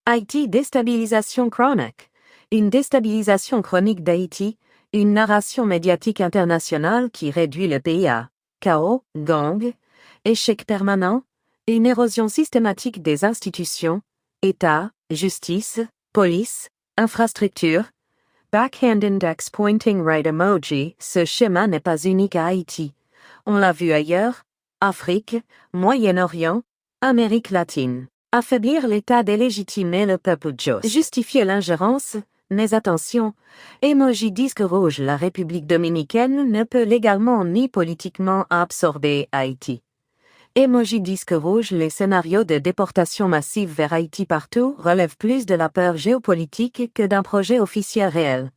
Haïti déstabilisation chronique. Une déstabilisation chronique d'Haïti, une narration médiatique internationale qui réduit le pays à chaos, gang, échec permanent, une érosion systématique des institutions, État, justice, police, infrastructure. Backhand index pointing right emoji, ce schéma n'est pas unique à Haïti. On l'a vu ailleurs, Afrique, Moyen-Orient, Amérique latine. Affaiblir l'État, délégitimer le peuple, justifier l'ingérence, mais attention, emoji disque rouge, la République dominicaine ne peut légalement ni politiquement absorber Haïti. Emoji disque rouge, les scénarios de déportation massive vers Haïti partout relèvent plus de la peur géopolitique que d'un projet officiel réel.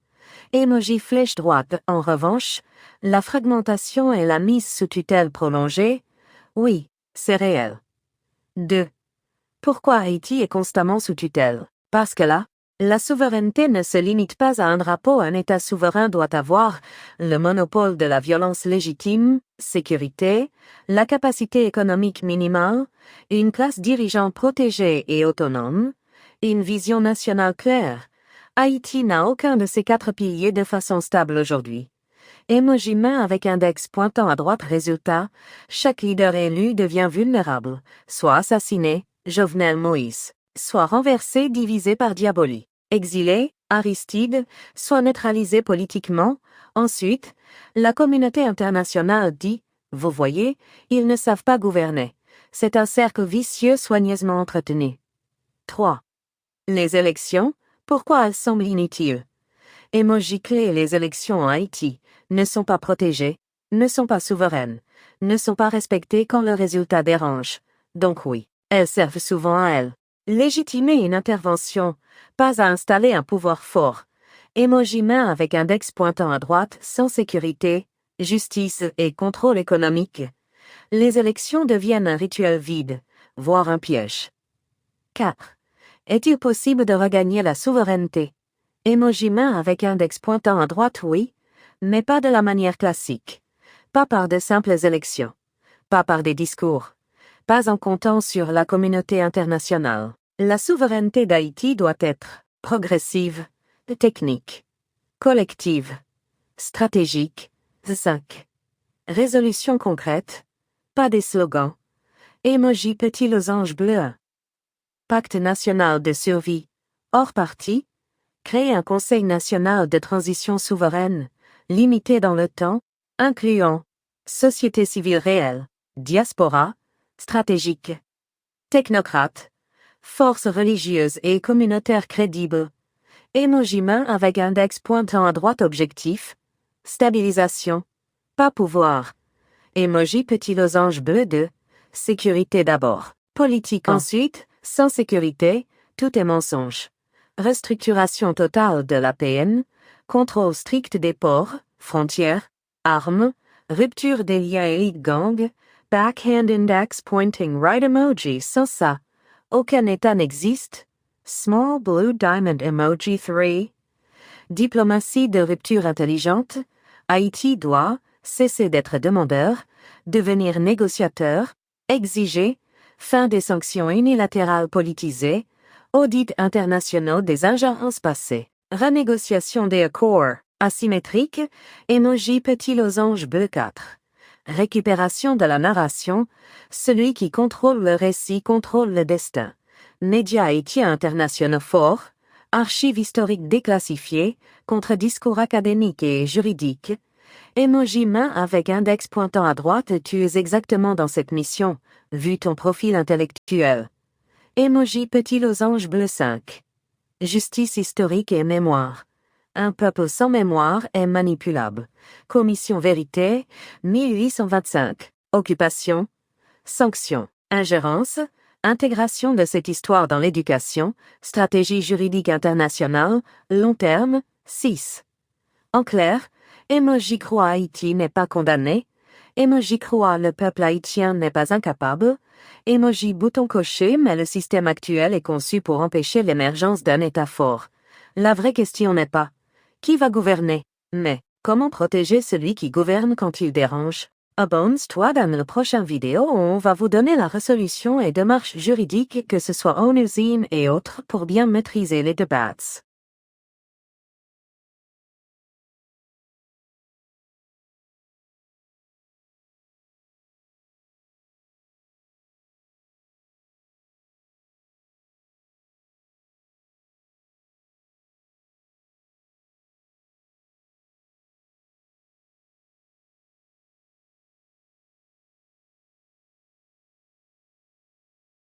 Emoji flèche droite, en revanche, la fragmentation et la mise sous tutelle prolongée, oui, c'est réel. 2. Pourquoi Haïti est constamment sous tutelle? Parce que là, la souveraineté ne se limite pas à un drapeau. Un État souverain doit avoir le monopole de la violence légitime, sécurité, la capacité économique minimale, une classe dirigeante protégée et autonome, une vision nationale claire. Haïti n'a aucun de ces 4 piliers de façon stable aujourd'hui. Emoji main avec index pointant à droite. Résultat, chaque leader élu devient vulnérable, soit assassiné, Jovenel Moïse, soit renversé, divisé par Diaboli, exilé, Aristide, soit neutralisé politiquement. Ensuite, la communauté internationale dit, vous voyez, ils ne savent pas gouverner. C'est un cercle vicieux soigneusement entretenu. 3. Les élections, pourquoi elles semblent inutiles? Emoji clé. Les élections en Haïti ne sont pas protégées, ne sont pas souveraines, ne sont pas respectées quand le résultat dérange. Donc oui, elles servent souvent à elles. Légitimer une intervention, pas à installer un pouvoir fort. Emoji main avec index pointant à droite. Sans sécurité, justice et contrôle économique, les élections deviennent un rituel vide, voire un piège. 4. Est-il possible de regagner la souveraineté? Emoji main avec index pointant à droite. Oui, mais pas de la manière classique. Pas par de simples élections. Pas par des discours. Pas en comptant sur la communauté internationale. La souveraineté d'Haïti doit être progressive, technique, collective, stratégique. 5. Résolution concrète, pas des slogans. Emoji petit losange bleu. Pacte national de survie, hors parti. Créer un Conseil national de transition souveraine, limité dans le temps, incluant société civile réelle, diaspora, stratégique, technocrate, forces religieuses et communautaires crédibles. Emoji main avec index pointant à droite. Objectif, stabilisation, pas pouvoir. Emoji petit losange bleu. 2. Sécurité d'abord. Politique ensuite. Sans sécurité, tout est mensonge. Restructuration totale de l'APN, contrôle strict des ports, frontières, armes, rupture des liens élite-gang, backhand index pointing right emoji. Sans ça, aucun État n'existe. Small blue diamond emoji. 3. Diplomatie de rupture intelligente. Haïti doit cesser d'être demandeur, devenir négociateur, exiger, fin des sanctions unilatérales politisées, audits internationaux des ingérences passées, renégociation des accords asymétriques. Emoji petit losange bleu. 4. Récupération de la narration, celui qui contrôle le récit contrôle le destin. Médias haïtiens internationaux forts, archives historiques déclassifiées, contre-discours académiques et juridiques. Emoji main avec index pointant à droite. Tu es exactement dans cette mission, vu ton profil intellectuel. Emoji petit losange bleu. 5. Justice historique et mémoire. Un peuple sans mémoire est manipulable. Commission Vérité, 1825. Occupation, sanctions, ingérence, intégration de cette histoire dans l'éducation, stratégie juridique internationale, long terme. 6. En clair, Emoji croit Haïti n'est pas condamné. Emoji croit le peuple haïtien n'est pas incapable. Emoji bouton coché. Mais le système actuel est conçu pour empêcher l'émergence d'un État fort. La vraie question n'est pas qui va gouverner, mais comment protéger celui qui gouverne quand il dérange. Abonne-toi dans la prochaine vidéo où on va vous donner la résolution et démarches juridiques que ce soit en usine et autres pour bien maîtriser les débats.